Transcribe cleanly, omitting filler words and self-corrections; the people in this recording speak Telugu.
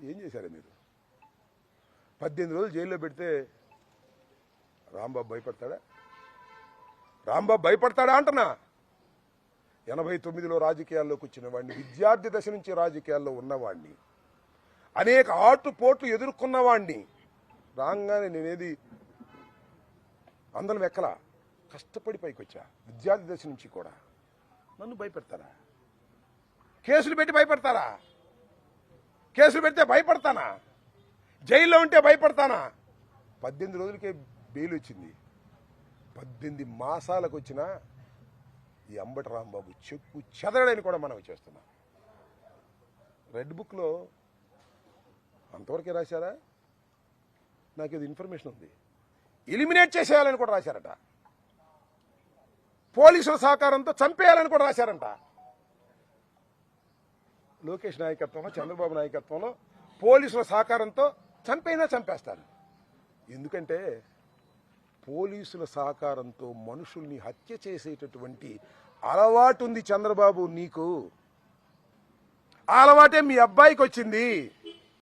ఏం చేశారు మీరు? 18 రోజులు జైల్లో పెడితే రాంబాబు భయపడతాడా? రాంబాబు భయపడతాడా అంటున్నా. 89లో రాజకీయాల్లోకి వచ్చిన వాడిని, విద్యార్థి దశ నుంచి రాజకీయాల్లో ఉన్నవాడిని, అనేక ఆటుపోట్లు ఎదుర్కొన్నవాడిని. రాగానే నేనేది అందరం ఎక్కలా, కష్టపడి పైకి వచ్చా. విద్యార్థి దశ నుంచి కూడా నన్ను భయపెడతారా? కేసులు పెట్టి భయపడతారా? కేసులు పెడితే భయపడతానా? జైల్లో ఉంటే భయపడతానా? 18 రోజులకే బెయిల్ వచ్చింది. 18 మాసాలకు వచ్చిన ఈ అంబటి రాంబాబు చెక్కు చెదరడని కూడా మనం చేస్తున్నాం. రెడ్ బుక్లో అంతవరకే రాశారా? నాకు ఇది ఇన్ఫర్మేషన్ ఉంది. ఎలిమినేట్ చేసేయాలని కూడా రాశారట. పోలీసుల సహకారంతో చంపేయాలని కూడా రాశారంట. లోకేష్ నాయకత్వంలో, చంద్రబాబు నాయకత్వంలో పోలీసుల సహకారంతో చంపైనా చంపేస్తారు. ఎందుకంటే పోలీసుల సహకారంతో మనుషుల్ని హత్య చేసేటటువంటి అలవాటు ఉంది చంద్రబాబు నీకు. ఆ అలవాటే మీ అబ్బాయికి వచ్చింది.